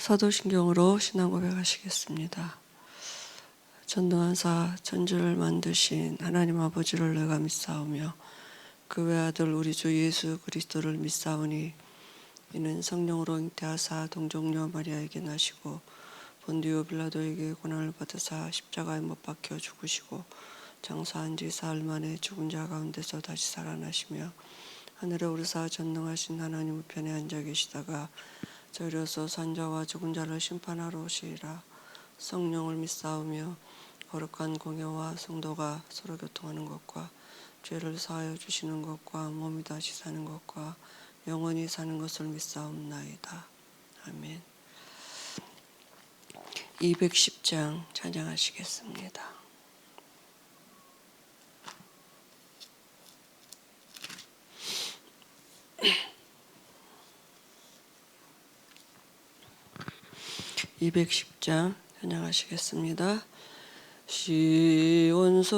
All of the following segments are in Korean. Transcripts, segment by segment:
사도신경으로 신앙 고백하시겠습니다. 전능하사 천지를 만드신 하나님 아버지를 내가 믿사오며 그 외아들 우리 주 예수 그리스도를 믿사오니 이는 성령으로 잉태하사 동정녀 마리아에게 나시고 본디오 빌라도에게 고난을 받으사 십자가에 못 박혀 죽으시고 장사한 지 사흘 만에 죽은 자 가운데서 다시 살아나시며 하늘에 오르사 전능하신 하나님 우편에 앉아 계시다가 저리로서 산자와 죽은 자를 심판하러 오시리라. 성령을 믿사오며 거룩한 공예와 성도가 서로 교통하는 것과 죄를 사하여 주시는 것과 몸이 다시 사는 것과 영원히 사는 것을 믿사옵나이다. 아멘. 210장 찬양하시겠습니다. (210장) 찬양하시겠습니다. 시온성과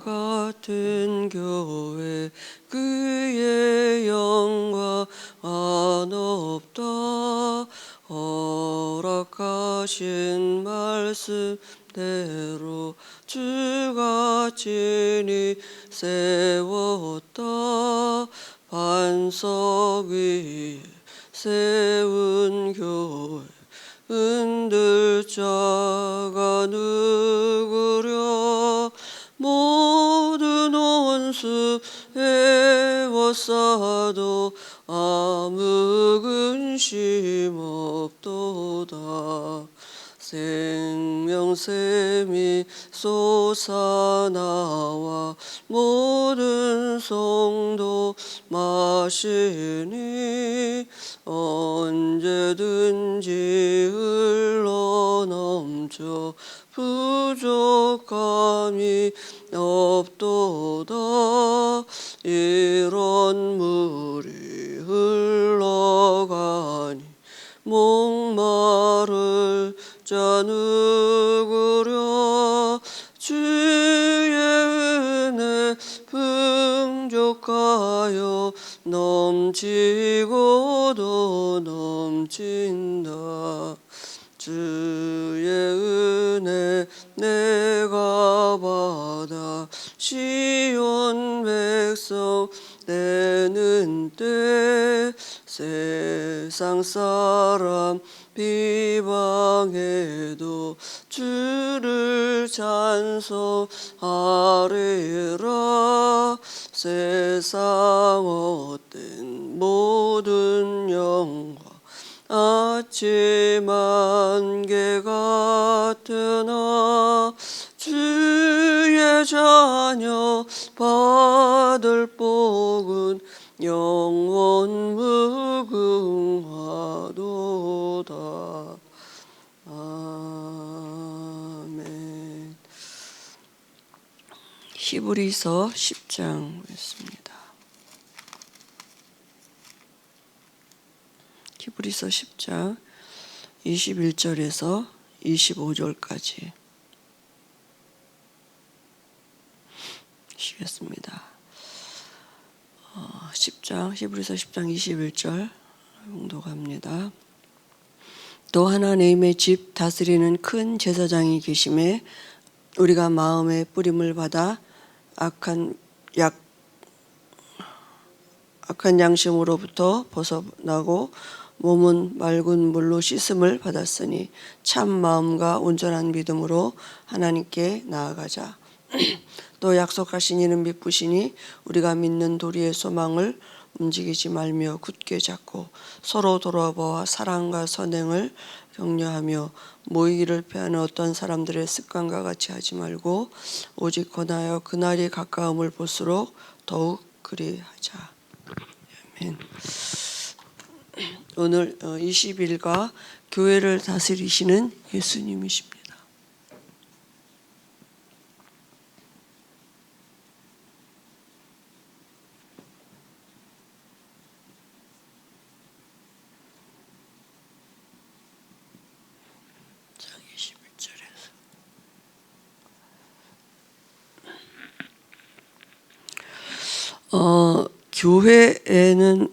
같은 교회 그의 영광 높다. 허락하신 말씀대로 주가 친히 세웠다. 반석 위에 세운 교회 흔들 자가 누구랴. 모든 원수 에워싸도 아무 근심 없도다. 생명샘이 솟아나와 모든 성도 마시니 언제든지 흘러넘쳐 부족함이 없도다. 이런 물이 흘러가니 목마를 자 누구랴. 주의 은혜 풍족하여 넘치고도 넘친다. 주의 은혜 내가 받아 시온 백성 되는 때 세상 사람 비방해도 주를 찬송하리라. 세상 헛된 모든 영광 아침 안개 같으나 주의 자녀 받을 복은 영원 무궁하도다. 아멘. 히브리서 10장 있습니다. 히브리서 10장 21절에서 25절까지 시겠습니다. 10장 히브리서 10장 21절 봉독합니다. 또 하나님의 집 다스리는 큰 제사장이 계심에 우리가 마음의 뿌림을 받아 악한 양심으로부터 벗어나고 몸은 맑은 물로 씻음을 받았으니 참 마음과 온전한 믿음으로 하나님께 나아가자. 또 약속하신 이는 미쁘시니 우리가 믿는 도리의 소망을 움직이지 말며 굳게 잡고 서로 돌아보아 사랑과 선행을 격려하며 모이기를 피하는 어떤 사람들의 습관과 같이 하지 말고 오직 권하여 그날이 가까움을 볼수록 더욱 그리하자. 아멘. 오늘 20일과 교회를 다스리시는 예수님이십니다. 자, 21절에서 교회에는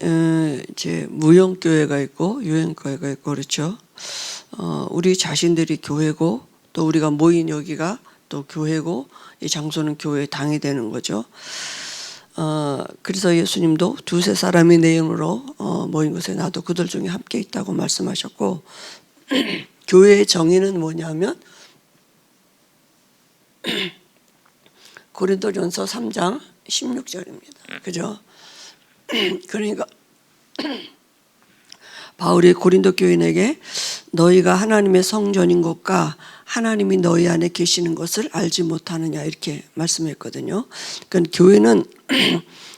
이제 무형교회가 있고 유형교회가 있고 그렇죠. 우리 자신들이 교회고 또 우리가 모인 여기가 또 교회고 이 장소는 교회의 당이 되는 거죠. 그래서 예수님도 두세 사람이 내 이름으로 모인 곳에 나도 그들 중에 함께 있다고 말씀하셨고 교회의 정의는 뭐냐면 고린도전서 3장 16절입니다. 그죠? 그러니까 바울이 고린도 교인에게 너희가 하나님의 성전인 것과 하나님이 너희 안에 계시는 것을 알지 못하느냐 이렇게 말씀했거든요. 그러니까 교회는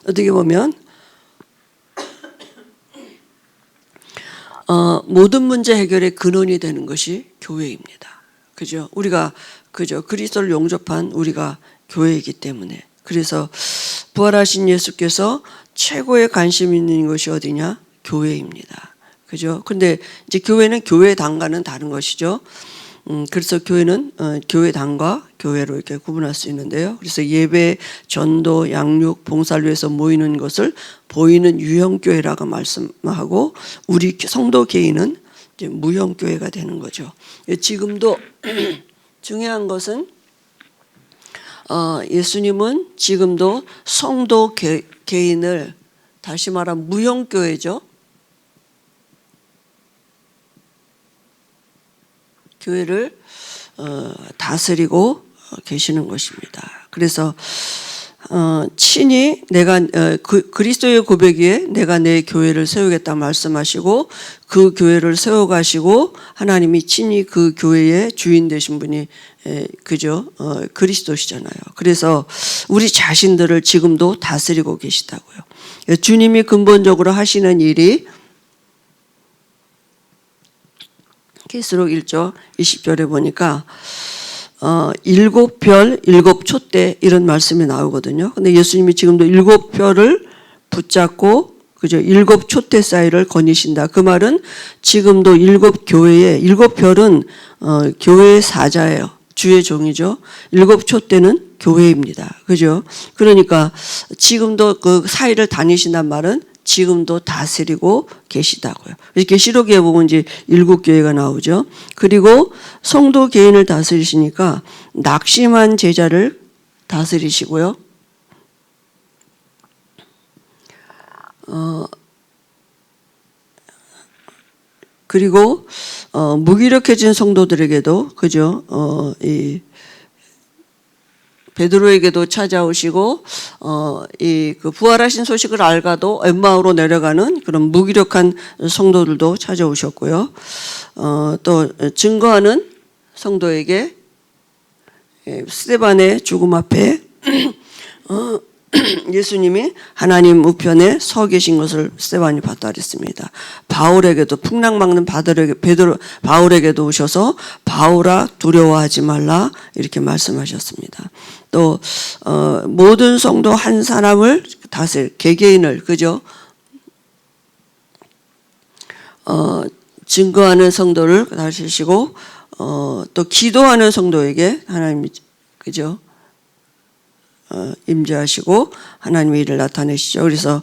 어떻게 보면 모든 문제 해결의 근원이 되는 것이 교회입니다. 그죠? 우리가 그죠? 그리스도를 용접한 우리가 교회이기 때문에 그래서 부활하신 예수께서 최고의 관심 있는 것이 어디냐? 교회입니다. 그죠? 근데 이제 교회는 교회당과는 다른 것이죠. 그래서 교회는 교회당과 교회로 이렇게 구분할 수 있는데요. 그래서 예배, 전도, 양육, 봉사를 위해서 모이는 것을 보이는 유형교회라고 말씀하고 우리 성도 개인은 이제 무형교회가 되는 거죠. 지금도 중요한 것은 예수님은 지금도 성도 개인을 다시 말하면 무형교회죠. 교회를 다스리고 계시는 것입니다. 그래서 친히 내가 그리스도의 고백에 내가 내 교회를 세우겠다 말씀하시고 그 교회를 세워가시고 하나님이 친히 그 교회의 주인 되신 분이 그죠? 그리스도시잖아요. 그래서 우리 자신들을 지금도 다스리고 계시다고요. 주님이 근본적으로 하시는 일이 계시록 1조 20절에 보니까 7별 7촛대 이런 말씀이 나오거든요. 근데 예수님이 지금도 7별을 붙잡고 그죠? 7촛대 사이를 거니신다. 그 말은 지금도 7교회에 7별은 교회의 사자예요. 주의 종이죠. 7촛대는 교회입니다. 그죠? 그러니까 지금도 그 사이를 다니신단 말은 지금도 다스리고 계시다고요. 계시록에 보면 이제 7교회가 나오죠. 그리고 성도 개인을 다스리시니까 낙심한 제자를 다스리시고요. 그리고 무기력해진 성도들에게도 그죠? 이 베드로에게도 찾아오시고 그 부활하신 소식을 알고도 엠마오로 내려가는 그런 무기력한 성도들도 찾아오셨고요. 또 증거하는 성도에게 스데반의 죽음 앞에 예수님이 하나님 우편에 서 계신 것을 스데반이 봤다 그랬습니다. 바울에게도 풍랑막는 바울에게도 오셔서 바울아 두려워하지 말라 이렇게 말씀하셨습니다. 또 모든 성도 한 사람을 개개인을 그죠? 증거하는 성도를 다스리시고 또 기도하는 성도에게 하나님이 그죠? 임재하시고 하나님의 일을 나타내시죠. 그래서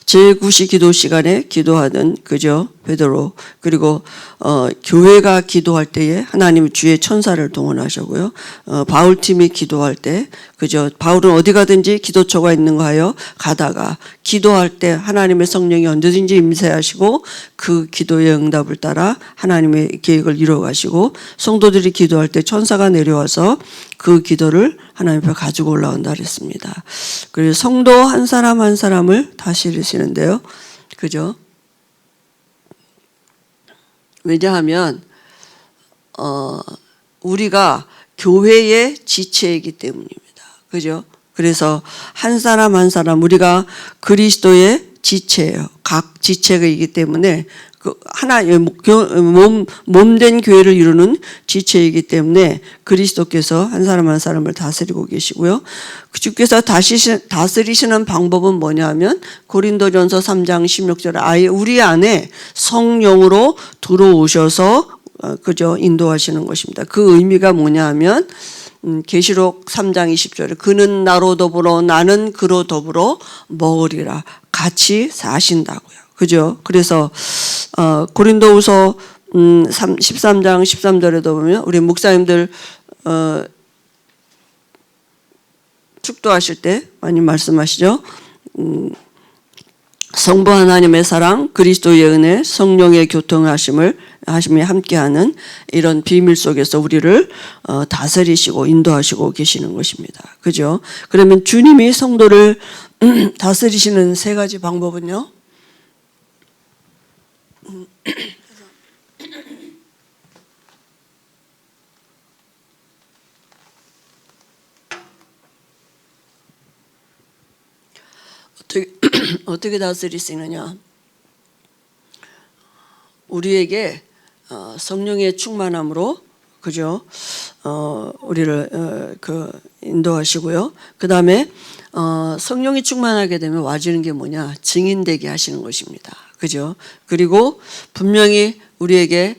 제9시 기도 시간에 기도하던 그죠? 베드로 그리고 교회가 기도할 때에 하나님 주의 천사를 동원하셨고요. 바울팀이 기도할 때 그죠? 바울은 어디 가든지 기도처가 있는 거 하여 가다가 기도할 때 하나님의 성령이 언제든지 임재하시고 그 기도의 응답을 따라 하나님의 계획을 이루어가시고 성도들이 기도할 때 천사가 내려와서 그 기도를 하나님 앞에 가지고 올라온다 그랬습니다. 그래서 성도 한 사람 한 사람을 다스리시는데요. 그죠? 왜냐하면 우리가 교회의 지체이기 때문입니다. 그죠? 그래서 한 사람 한 사람 우리가 그리스도의 지체예요. 각 지체가 있기 때문에 그 하나의 몸된 교회를 이루는 지체이기 때문에 그리스도께서 한 사람 한 사람을 다스리고 계시고요. 주께서 다스리시는 방법은 뭐냐면 고린도전서 3장 16절에 아예 우리 안에 성령으로 들어오셔서 그저 인도하시는 것입니다. 그 의미가 뭐냐면 계시록 3장 20절에 그는 나로 더불어 나는 그로 더불어 먹으리라 같이 사신다고요. 그죠? 그래서 고린도후서 13장 13절에도 보면 우리 목사님들 축도하실 때 많이 말씀하시죠. 성부 하나님의 사랑, 그리스도의 은혜, 성령의 교통하심이 함께하는 이런 비밀 속에서 우리를 다스리시고 인도하시고 계시는 것입니다. 그죠? 그러면 주님이 성도를 다스리시는 세 가지 방법은요. 어떻게 다스릴 수 있느냐? 우리에게 성령의 충만함으로, 그죠? 우리를 인도하시고요. 그 다음에 성령이 충만하게 되면 와지는 게 뭐냐? 증인되게 하시는 것입니다. 그죠? 그리고 분명히 우리에게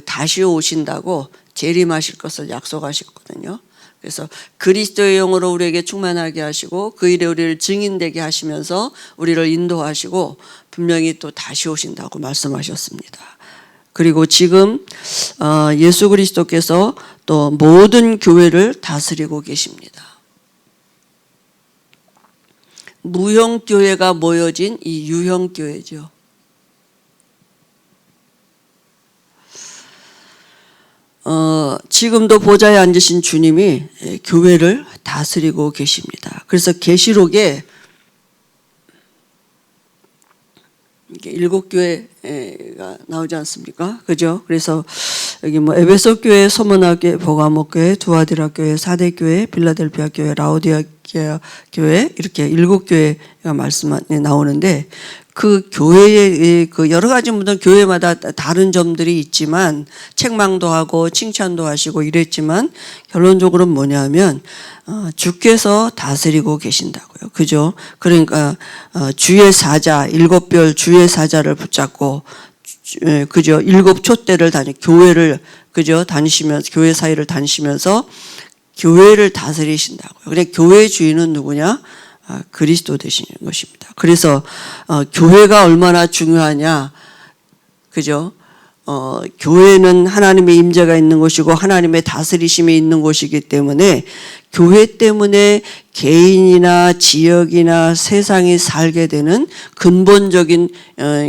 다시 오신다고 재림하실 것을 약속하셨거든요. 그래서 그리스도의 영으로 우리에게 충만하게 하시고 그 일에 우리를 증인되게 하시면서 우리를 인도하시고 분명히 또 다시 오신다고 말씀하셨습니다. 그리고 지금 예수 그리스도께서 또 모든 교회를 다스리고 계십니다. 무형교회가 모여진 이 유형교회죠. 지금도 보좌에 앉으신 주님이 교회를 다스리고 계십니다. 그래서 계시록에 7교회가 나오지 않습니까? 그죠? 그래서 여기 에베소 교회, 소문화 교회, 보가모 교회, 두아디라 교회, 사대 교회, 빌라델피아 교회, 라오디아 교회 이렇게 7교회가 말씀이 나오는데 그 교회의 여러 가지 모든 교회마다 다른 점들이 있지만 책망도 하고 칭찬도 하시고 이랬지만 결론적으로는 뭐냐면 주께서 다스리고 계신다고요. 그죠? 그러니까 주의 사자, 7별 주의 사자를 붙잡고 그죠? 7촛대를 교회를 그죠? 다니시면서 교회 사이를 다니시면서 교회를 다스리신다고요. 그래 교회 주인은 누구냐? 그리스도 되시는 것입니다. 그래서 교회가 얼마나 중요하냐, 그죠? 교회는 하나님의 임재가 있는 곳이고 하나님의 다스리심이 있는 곳이기 때문에 교회 때문에 개인이나 지역이나 세상이 살게 되는 근본적인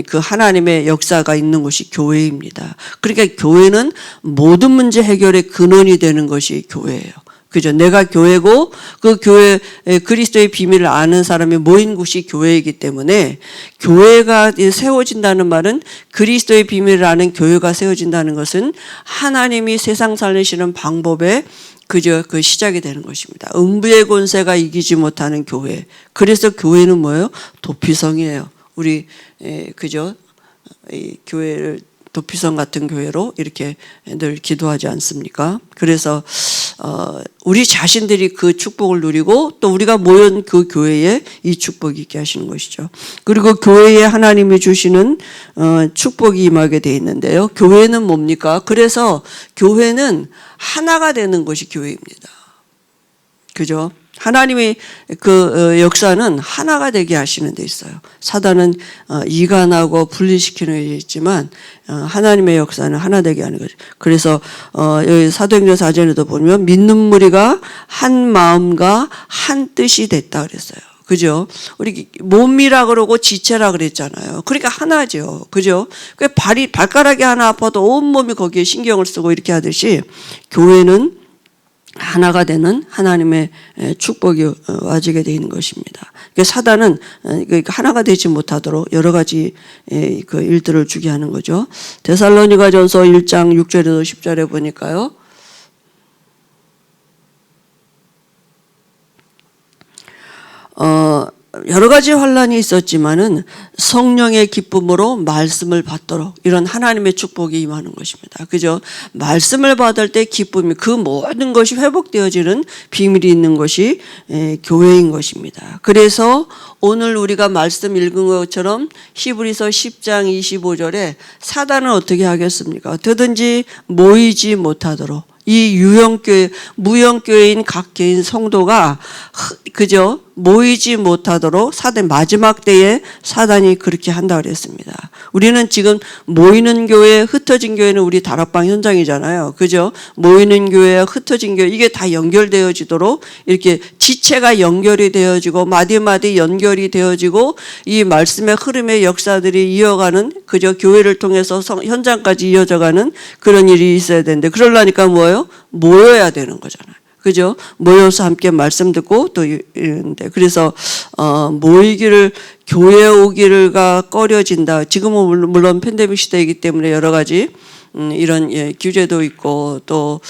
그 하나님의 역사가 있는 곳이 교회입니다. 그러니까 교회는 모든 문제 해결의 근원이 되는 것이 교회예요. 그죠? 내가 교회고 그 교회 그리스도의 비밀을 아는 사람이 모인 곳이 교회이기 때문에 교회가 세워진다는 말은 그리스도의 비밀을 아는 교회가 세워진다는 것은 하나님이 세상 살리시는 방법의 그저 그 시작이 되는 것입니다. 음부의 권세가 이기지 못하는 교회. 그래서 교회는 뭐예요? 도피성이에요. 우리 그죠? 이 교회를 도피성 같은 교회로 이렇게 늘 기도하지 않습니까? 그래서 우리 자신들이 그 축복을 누리고 또 우리가 모인 그 교회에 이 축복이 있게 하시는 것이죠. 그리고 교회에 하나님이 주시는 축복이 임하게 되어 있는데요. 교회는 뭡니까? 그래서 교회는 하나가 되는 것이 교회입니다. 그죠? 하나님의 그 역사는 하나가 되게 하시는 데 있어요. 사단은 이간하고 분리시키는 게 있지만 하나님의 역사는 하나 되게 하는 거죠. 그래서 여기 사도행전 4절에도 보면 믿는 무리가 한 마음과 한 뜻이 됐다 그랬어요. 그죠? 우리 몸이라 그러고 지체라 그랬잖아요. 그러니까 하나죠. 그죠? 발가락이 하나 아파도 온몸이 거기에 신경을 쓰고 이렇게 하듯이 교회는 하나가 되는 하나님의 축복이 와지게 되는 것입니다. 사단은 하나가 되지 못하도록 여러 가지 그 일들을 주게 하는 거죠. 데살로니가전서 1장 6절에서 10절에 보니까요. 여러 가지 환란이 있었지만은 성령의 기쁨으로 말씀을 받도록 이런 하나님의 축복이 임하는 것입니다. 그죠? 말씀을 받을 때 기쁨이 그 모든 것이 회복되어지는 비밀이 있는 것이 교회인 것입니다. 그래서 오늘 우리가 말씀 읽은 것처럼 히브리서 10장 25절에 사단은 어떻게 하겠습니까? 어떻게든지 모이지 못하도록 이 유형교회, 무형교회인 각 개인 성도가 그저 모이지 못하도록 마지막 때에 사단이 그렇게 한다 그랬습니다. 우리는 지금 모이는 교회, 흩어진 교회는 우리 다락방 현장이잖아요. 그죠? 모이는 교회와 흩어진 교회, 이게 다 연결되어지도록 이렇게 지체가 연결이 되어지고 마디마디 연결이 되어지고 이 말씀의 흐름의 역사들이 이어가는, 그저 교회를 통해서 현장까지 이어져가는 그런 일이 있어야 되는데, 그러려니까 뭐예요? 모여야 되는 거잖아요. 그죠? 모여서 함께 말씀 듣고 또 이런데, 그래서 모이기를, 교회 오기를가 꺼려진다. 지금은 물론 팬데믹 시대이기 때문에 여러 가지 이런 규제도 있고 또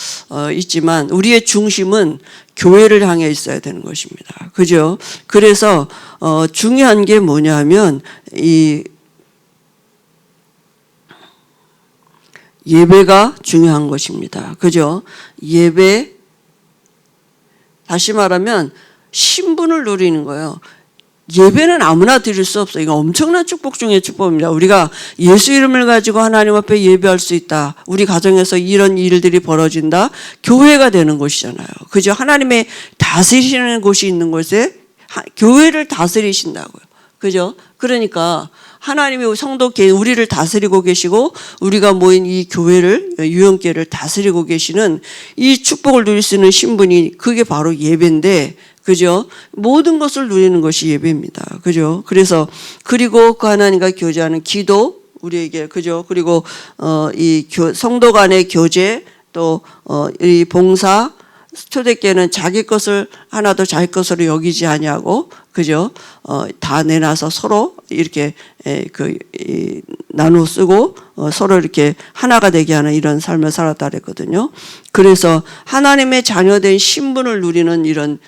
있지만 우리의 중심은 교회를 향해 있어야 되는 것입니다. 그죠? 그래서 중요한 게 뭐냐면 이 예배가 중요한 것입니다. 그죠? 예배, 다시 말하면 신분을 누리는 거예요. 예배는 아무나 드릴 수 없어요. 이거 엄청난 축복 중에 축복입니다. 우리가 예수 이름을 가지고 하나님 앞에 예배할 수 있다. 우리 가정에서 이런 일들이 벌어진다. 교회가 되는 곳이잖아요. 그죠? 하나님의 다스리시는 곳이 있는 곳에 교회를 다스리신다고요. 그죠? 그러니까 하나님이 성도 우리를 다스리고 계시고 우리가 모인 이 교회를, 유형교회를 다스리고 계시는 이 축복을 누릴 수 있는 신분이, 그게 바로 예배인데, 그죠? 모든 것을 누리는 것이 예배입니다. 그죠? 그래서 그리고 그 하나님과 교제하는 기도, 우리에게, 그죠? 그리고 이 성도 간의 교제, 또 이 봉사, 초대교회는 자기 것을 하나도 자기 것으로 여기지 아니하고, 그죠? 다 내놔서 서로 이렇게 나누어 쓰고 서로 이렇게 하나가 되게 하는 이런 삶을 살았다 그랬거든요. 그래서 하나님의 자녀된 신분을 누리는 이런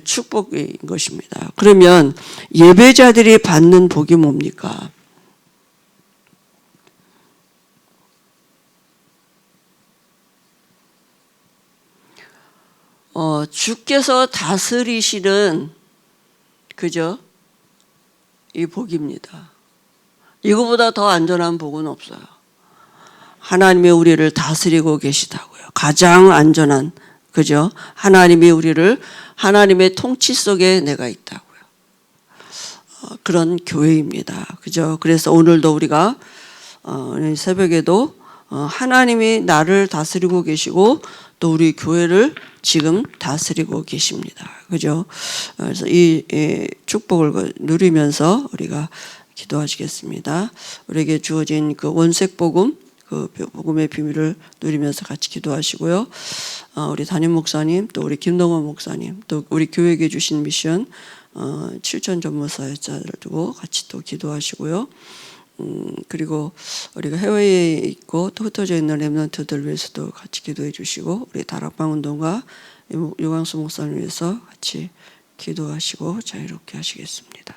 축복인 것입니다. 그러면 예배자들이 받는 복이 뭡니까? 주께서 다스리시는, 그죠? 이 복입니다. 이거보다 더 안전한 복은 없어요. 하나님이 우리를 다스리고 계시다고요. 가장 안전한, 그죠? 하나님이 우리를, 하나님의 통치 속에 내가 있다고요. 그런 교회입니다. 그죠? 그래서 오늘도 우리가 새벽에도 하나님이 나를 다스리고 계시고 또 우리 교회를 지금 다스리고 계십니다. 그죠? 그래서 이 축복을 누리면서 우리가 기도하시겠습니다. 우리에게 주어진 그 원색 복음, 그 복음의 비밀을 누리면서 같이 기도하시고요. 우리 담임 목사님, 또 우리 김동원 목사님, 또 우리 교회에게 주신 미션 7천 전무사역자를 두고 같이 또 기도하시고요. 그리고 우리가 해외에 있고 또 흩어져 있는 렘넌트들 위해서도 같이 기도해 주시고, 우리 다락방 운동가 유광수 목사님 위해서 같이 기도하시고 자유롭게 하시겠습니다.